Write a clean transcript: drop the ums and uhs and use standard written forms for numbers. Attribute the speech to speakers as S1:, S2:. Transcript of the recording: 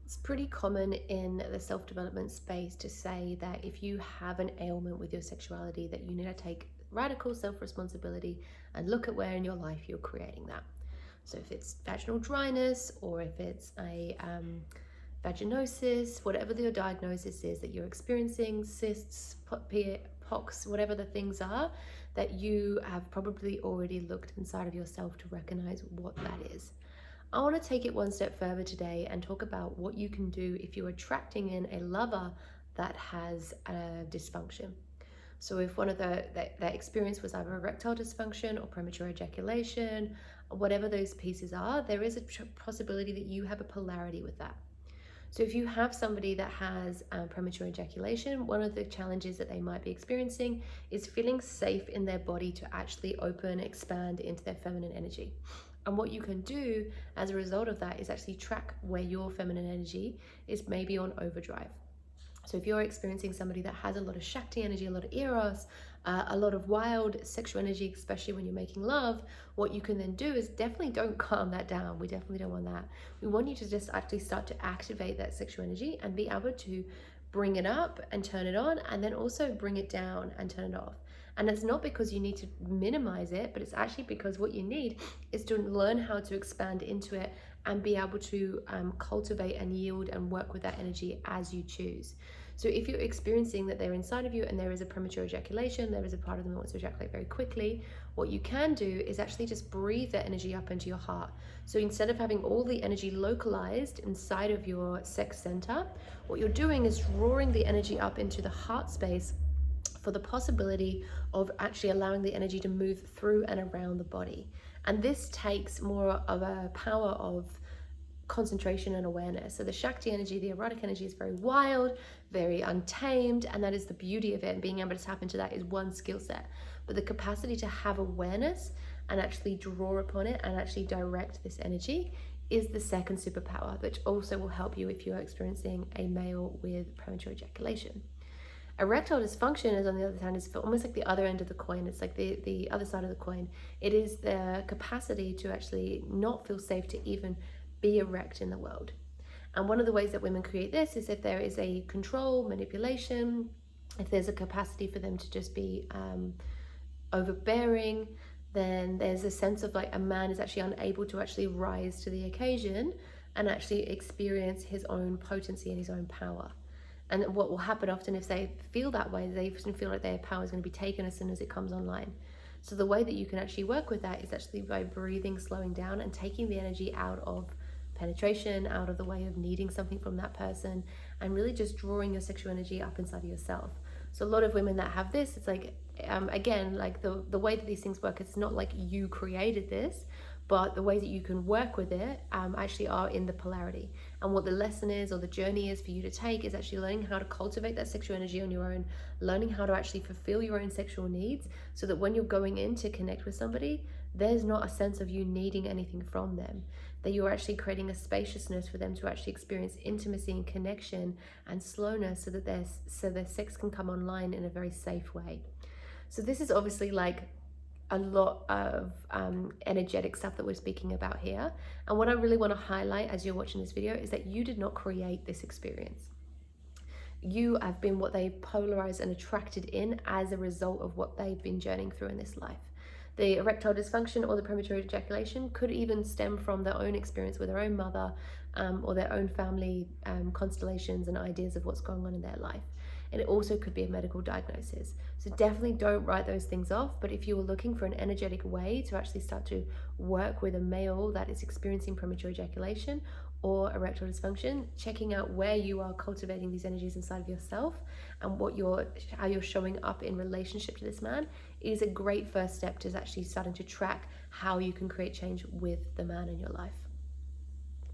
S1: It's pretty common in the self-development space to say that if you have an ailment with your sexuality, that you need to take radical self-responsibility and look at where in your life you're creating that. So if it's vaginal dryness, or if it's a vaginosis, whatever your diagnosis is that you're experiencing, cysts, pox, whatever the things are, that you have probably already looked inside of yourself to recognize what that is. I want to take it one step further today and talk about what you can do if you're attracting in a lover that has a dysfunction. So if one of that experience was either erectile dysfunction or premature ejaculation, whatever those pieces are, there is a possibility that you have a polarity with that. So if you have somebody that has premature ejaculation, one of the challenges that they might be experiencing is feeling safe in their body to actually open, expand into their feminine energy. And what you can do as a result of that is actually track where your feminine energy is maybe on overdrive. So if you're experiencing somebody that has a lot of Shakti energy, a lot of Eros, a lot of wild sexual energy, especially when you're making love, what you can then do is definitely don't calm that down. We definitely don't want that. We want you to just actually start to activate that sexual energy and be able to bring it up and turn it on, and then also bring it down and turn it off. And it's not because you need to minimize it, but it's actually because what you need is to learn how to expand into it and be able to cultivate and yield and work with that energy as you choose. So if you're experiencing that they're inside of you and there is a premature ejaculation, there is a part of them that wants to ejaculate very quickly, what you can do is actually just breathe that energy up into your heart. So instead of having all the energy localized inside of your sex center, what you're doing is drawing the energy up into the heart space for the possibility of actually allowing the energy to move through and around the body. And this takes more of a power of concentration and awareness. So the Shakti energy, the erotic energy, is very wild, very untamed, and that is the beauty of it. And being able to tap into that is one skill set. But the capacity to have awareness and actually draw upon it and actually direct this energy is the second superpower, which also will help you if you're experiencing a male with premature ejaculation. Erectile dysfunction is, on the other hand, is almost like the other end of the coin. It's like the other side of the coin. It is the capacity to actually not feel safe to even be erect in the world. And one of the ways that women create this is if there is a control, manipulation, if there's a capacity for them to just be overbearing, then there's a sense of like a man is actually unable to actually rise to the occasion and actually experience his own potency and his own power. And what will happen often if they feel that way, they often feel like their power is going to be taken as soon as it comes online. So the way that you can actually work with that is actually by breathing, slowing down, and taking the energy out of penetration, out of the way of needing something from that person, and really just drawing your sexual energy up inside of yourself. So a lot of women that have this, it's like, again, like the way that these things work, it's not like you created this, but the ways that you can work with it actually are in the polarity. And what the lesson is, or the journey is for you to take, is actually learning how to cultivate that sexual energy on your own, learning how to actually fulfill your own sexual needs, so that when you're going in to connect with somebody, there's not a sense of you needing anything from them, that you're actually creating a spaciousness for them to actually experience intimacy and connection and slowness, so that their sex can come online in a very safe way. So this is obviously like a lot of energetic stuff that we're speaking about here. And what I really want to highlight as you're watching this video is that you did not create this experience. You have been what they polarized and attracted in as a result of what they've been journeying through in this life. The erectile dysfunction or the premature ejaculation could even stem from their own experience with their own mother, or their own family constellations and ideas of what's going on in their life. And it also could be a medical diagnosis. So definitely don't write those things off. But if you were looking for an energetic way to actually start to work with a male that is experiencing premature ejaculation or erectile dysfunction, checking out where you are cultivating these energies inside of yourself and how you're showing up in relationship to this man is a great first step to actually starting to track how you can create change with the man in your life.